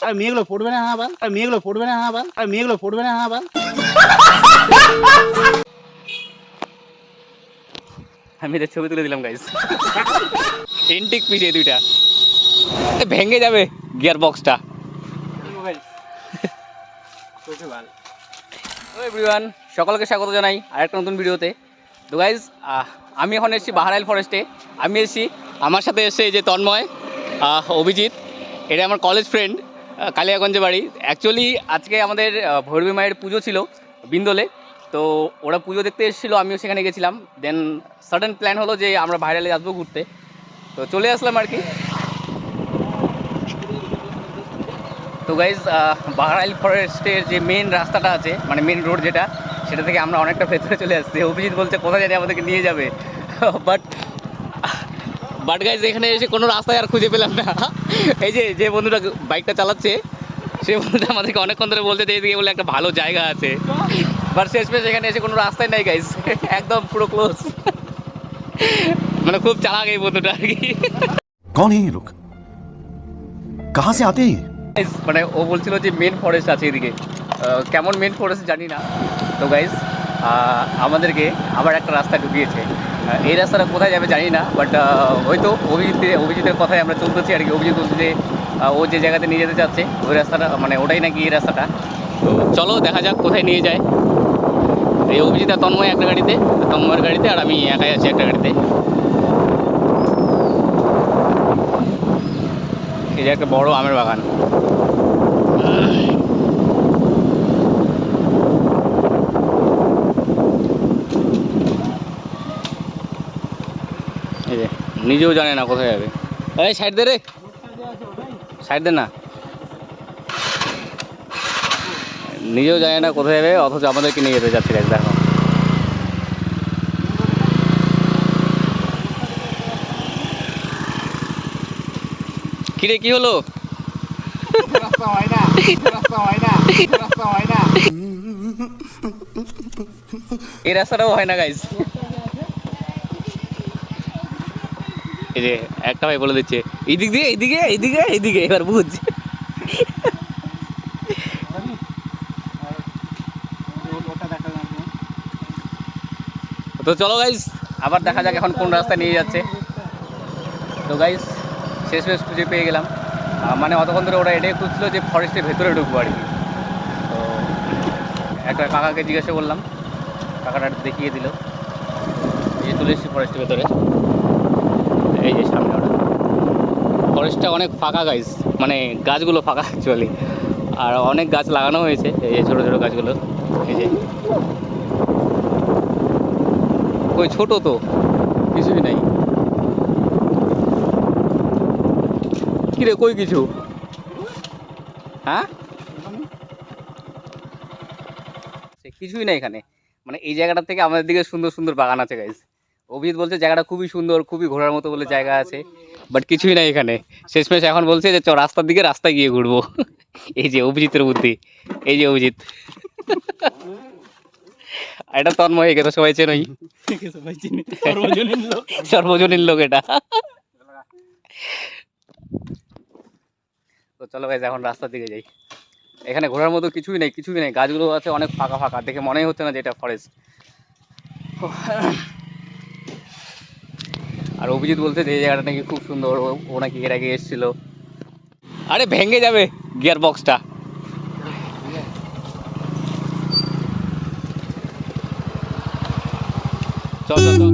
আর মেয়েগুলো পড়বে না আবার, আর মেয়েগুলো পড়বে না আবার, আর মেয়েগুলো পড়বে না আবার। আমি এদের ছবি তুলে দিলাম গাইস। ইনটেক পিস এই দুইটা ভেঙে যাবে গিয়ার বক্সটা। এভরিওয়ান, সকলকে স্বাগত জানাই আরেকটা নতুন ভিডিওতে। তো গাইজ, আমি এখন এসেছি বাহারাইল ফরেস্টে। আমি এসেছি, আমার সাথে এসে এই যে তন্ময়, অভিজিৎ, এটা আমার কলেজ ফ্রেন্ড, কালিয়াগঞ্জে বাড়ি। অ্যাকচুয়ালি আজকে আমাদের ভৈরবী মায়ের পুজো ছিল বিন্দলে, তো ওরা পুজো দেখতে এসেছিলো, আমিও সেখানে গেছিলাম। দেন সাডেন প্ল্যান হলো যে আমরা বাহারাইলে আসবো ঘুরতে, তো চলে আসলাম আর কি। তো গাইজ, বাহারাইল ফরেস্টের যে মেন রাস্তাটা আছে, মানে মেন রোড যেটা, সেটা থেকে আমরা অনেকটা ভেতরে চলে আসছি। অভিজিৎ বলছে কোথায় জানি আমাদেরকে নিয়ে যাবে, বাট গাইজ এখানে এসে কোনো রাস্তায় আর খুঁজে পেলাম না। এই যে বন্ধুটা বাইকটা চালাচ্ছে, সেই বন্ধুটা আমাদেরকে অনেকক্ষণ ধরে বলতে যে এদিকে বলে একটা ভালো জায়গা আছে, বাট শেষমেশ এখানে এসে কোনো রাস্তায় নাই গাইজ, একদম পুরো ক্লোজ। মানে খুব চালাক এই বন্ধুটা আর কি। कौन है ये लोग, कहाँ से आते हैं? মানে ও বলছিল যে মেন ফরেস্ট আছে এদিকে, কেমন মেন ফরেস্ট জানি না। তো গাইজ আমাদেরকে আবার একটা রাস্তা ঢুকিয়েছে। এই রাস্তাটা কোথায় যাবে জানি না, বাট হয়তো অভিজিতের কথায় আমরা চলতেছি আর কি। অভিজিৎ বলছে যে ও যে জায়গাতে নিয়ে যেতে চাচ্ছে ওই রাস্তাটা, মানে ওটাই নাকি এই রাস্তাটা। তো চলো দেখা যাক কোথায় নিয়ে যায়। এই অভিজিৎ আর তন্ময় একটা গাড়িতে, তন্ময়ের গাড়িতে, আর আমি একাই আছি একটা গাড়িতে। এই যে একটা বড় আমের বাগান। এই যে নিজেও জানে না কোথায় যাবে। এই সাইড দে রে, সাইড দে না। নিজেও জানে না কোথায় যাবে, অথচ আমাদেরকে নিয়ে যেতে যাচ্ছে। দেখো কিরে, কি হলো? এই রাস্তাটাও হয় না গাইস। এই যে একটা ভাই বলে দিচ্ছে এইদিক দিয়ে, এইদিকে, এইদিকে, এইদিকে, এবার বুঝ। তো চলো গাইস, আবার দেখা যাক এখন কোন রাস্তায় নিয়ে যাচ্ছে। তো গাইস শেষ খুঁজে পেয়ে গেলাম। মানে অতক্ষণ ধরে ওরা এটাই খুঁজছিল যে ফরেস্টের ভেতরে ঢুকবো আর কি। তো একটা কাকাকে জিজ্ঞাসা করলাম, কাকাটা দেখিয়ে দিল। এই যে চলে এসেছি ফরেস্টের ভেতরে, এই যে সামনে ওটা। ফরেস্টটা অনেক ফাঁকা গাইস, মানে গাছগুলো ফাঁকা অ্যাকচুয়ালি, আর অনেক গাছ লাগানো হয়েছে। এই যে ছোটো ছোটো গাছগুলো, এই যে ওই ছোটো তো কিছুই নাই। কিরে কই কিছু, হ্যাঁ কিছুই নাই এখানে। মানে এই জায়গাটা থেকে আমাদের দিকে সুন্দর সুন্দর বাগান আছে গাইস। অভিজিৎ বলছে জায়গাটা খুবই সুন্দর, খুবই ঘোরার মতো বলে জায়গা আছে, বাট কিছুই নাই এখানে। শেষমেশ এখন বলছে যে চ রাস্তার দিকে, রাস্তায় গিয়ে ঘুরবো। এই যে অভিজিতের বুদ্ধি, এই যে অভিজিৎ। এটা তন্ময়, একে তো সবাই চেনই, সর্বজনীন লোক এটা। তো চলো গাইস এখন রাস্তার দিকে যাই। এখানে ঘোরার মতো কিছুই নেই, কিছুই নেই, গাছগুলো আছে অনেক ফাঁকা ফাঁকা, দেখে মনেই হচ্ছে না যে এটা ফরেস্ট। আর অভিজিৎ বলছে যে এই জায়গাটা নাকি খুব সুন্দর, ও নাকি এর আগে এসেছিল। আরে ভেঙে যাবে গিয়ার বক্সটা। চল চল চল।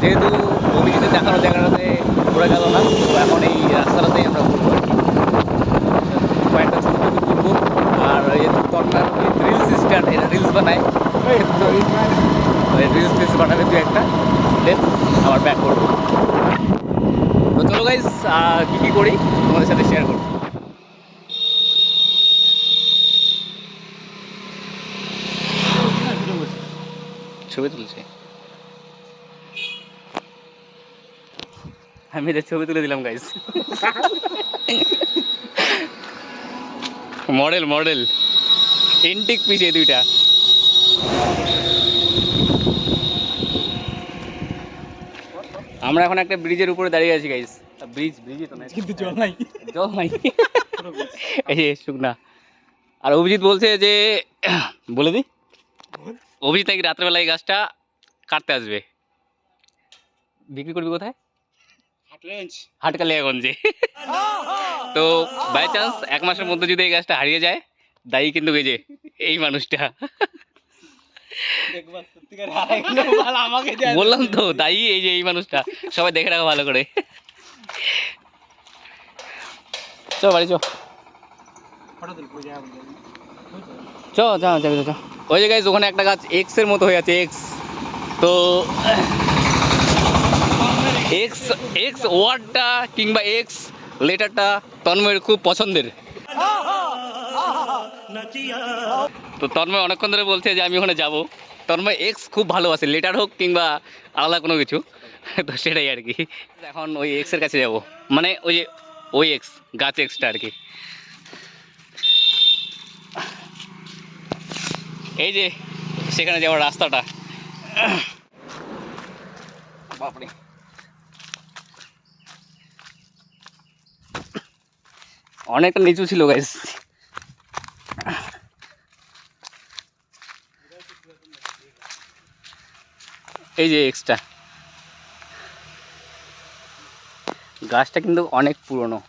যেহেতু অভিজিতের দেখানো জায়গাটাতে ঘোরা গেল না, তো এখন এই রাস্তাটাতেই আমরা ঘুরবো আর কি। কয়েকটা ছবি তুলবো, আর এই তন্ময় রিলস স্টার্ট, এটা রিলস বানায়, রিলস বানাবে দু একটা, দেন আবার ব্যাক করবো। তো চলো গাইস, কী কী করি তোমাদের সাথে শেয়ার করবো। ছবি তুলছে। আমি এদের ছবি তুলে দিলাম guys. Model model intact piece এই দুইটা। আমরা এখন একটা ব্রিজের উপরে দাঁড়িয়ে আছি গাইস। ব্রিজই তো নাই, কিন্তু জল নাই। জল নাই, এই যে শুকনা। আর অভিজিৎ বলছে যে বলে দি, অভিজিৎ নাকি রাত্রেবেলা এই গাছটা কাটতে আসবে। বিক্রি করবি কোথায়? হাটকালিয়াগঞ্জে। তো বাই চান্স 1 মাসের মধ্যে যদি এই গাছটা হারিয়ে যায়, দায়ী কিন্তু এই যে এই মানুষটা। বললাম তো দায়ী এই যে এই মানুষটা। সবাই দেখে রাখো ভালো করে। চ বাড়ি চ, চ যাবি তো চ। ওই যে গাইস ওখানে একটা গাছ এক্স এর মতো হয়ে আছে, এক্স। তো এক্স এক্স ওয়ার্ডটা কিংবা এক্স লেটারটা তন্ময়ের খুব পছন্দের। তো তন্ময় অনেকক্ষণ ধরে বলছে যে আমি ওখানে যাব। তন্ময় এক্স খুব ভালোবাসে, লেটার হোক কিংবা আলাদা কোনো কিছু। তো সেটাই আর কি, এখন ওই এক্সের কাছে যাব, মানে ওই যে ওই এক্স গাছ এক্সটা আর কি। এই যে সেখানে যাওয়ার রাস্তাটা, বাপরে অনেকটা নিচু ছিল গাইস। এই যে এক্সট্রা গাছটা কিন্তু অনেক পুরনো।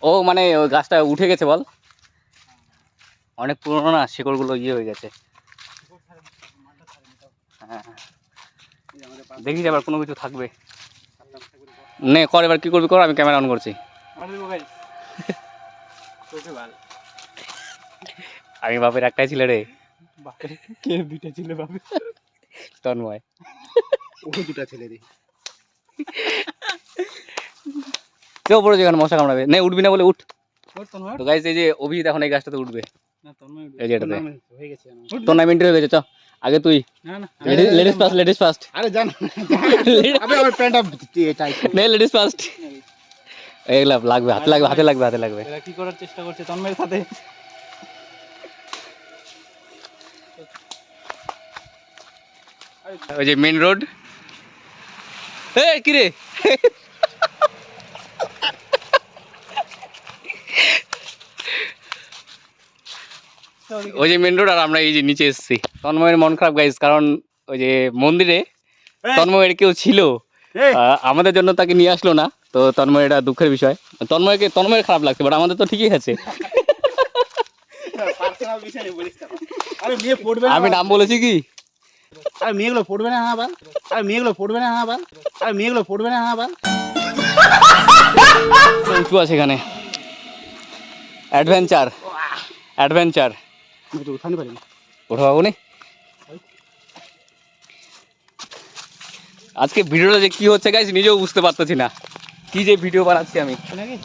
ও মানে ওই গাছটা উঠে গেছে বল, অনেক পুরনো না, শিকড়গুলো ইয়ে হয়ে গেছে। হ্যাঁ দেখিস আবার কোনো কিছু থাকবে নে কর, এবার কি করবি কর, আমি ক্যামেরা অন করছি। আমি বাপের একটাই ছিল রে। কে দুইটা ছিল বাবা? তন্ময়। ও দুটা ছেলে রে। কেউ পড়ে যেখানে মশা কামড়াবে, নে উঠবি না বলে উঠ। তো গাইস এই যে অভিজিৎ এখন এই গাছটাতে উঠবে, এই যে এটাতে হয়ে গেছে। টুর্নামেন্ট হয়ে গেছে। চ আগে তুই, না না লেডিস ফার্স্ট। আরে জান আবে আমার প্যান্টটা টাইট নে লেডিস ফার্স্ট। এগুলা লাগবে, হাতে লাগবে। এরা কি করার চেষ্টা করছে তন্ময়ের সাথে? ওই যে মেন রোড। এ কি রে, ওই যে মেন রোড, আর আমরা এই যে নিচে এসেছি। তন্ময়ের মন খারাপ গাইস, কারণ ওই যে মন্দিরে তন্ময়ের কেউ ছিল, আমাদের জন্য তাকে নিয়ে আসলো না। তো তন্ময় এটা দুঃখের বিষয়। তন্ময়ের খারাপ লাগছে, বাট আমাদের তো ঠিকই আছে। আরে মেয়ে পড়বে না, আমি নাম বলেছি কি? আরে মেয়েগুলো পড়বে না আবার, আরে মেয়েগুলো পড়বে না আবার, আরে মেয়েগুলো পড়বে না আবার। উঁচু আছে এখানে, অ্যাডভেঞ্চার আমি তো উঠাতে পারি না। ওঠা পাবো নি। আজকে ভিডিওটা যে কি হচ্ছে গাইস নিজেও বুঝতে পারতেছি না, কি যে ভিডিও বানাচ্ছি আমি।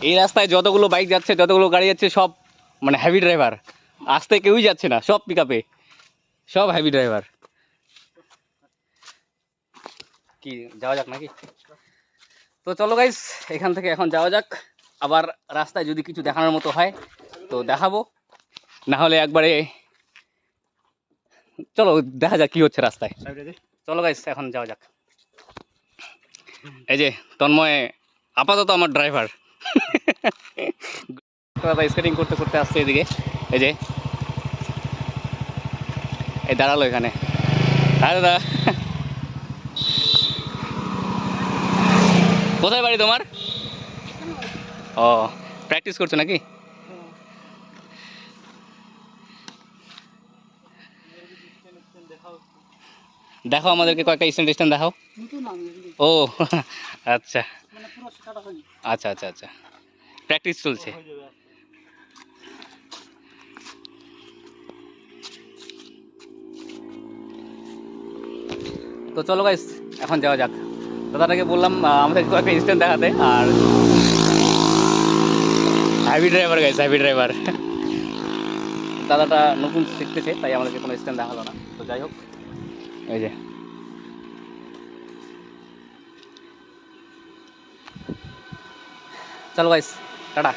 এই রাস্তায় যতগুলো বাইক যাচ্ছে, যতগুলো গাড়ি যাচ্ছে, সব মানে হেভি ড্রাইভার। আসতে কেউই যাচ্ছে না, সব পিক আপে, সব হেভি ড্রাইভার। কি যাওয়া যাক নাকি? তো চলো গাইস এখান থেকে এখন যাওয়া যাক। আবার রাস্তায় যদি কিছু দেখানোর মতো হয় তো দেখাবো, না হলে একবারে চলো দেখা যাক কি হচ্ছে রাস্তায়। চলো গাইস এখন যাওয়া যাক। এই যে তন্ময় আপাতত আমার ড্রাইভার। স্কেটিং করতে করতে আসছে এদিকে। এই যে এই দাঁড়ালো এখানে। হ্যাঁ দাদা, কোথায় বাড়ি তোমার? ও প্র্যাকটিস করছো নাকি? দেখো আমাদেরকে কয়েকটা স্ট্যান্ড দেখাও। ও আচ্ছা আচ্ছা প্র্যাকটিস চলছে। তো চলো গাইস এখন যাওয়া যাক। দাদাটাকে বললাম আমাদেরকে কয়েকটা স্ট্যান্ড দেখাতে, আর heavy driver guys, heavy driver. দাদাটা নতুন শিখতেছে, তাই আমাদেরকে কোনো স্ট্যান্ড দেখালো না। তো যাই হোক, এই যে চলো গাইস, টাটা।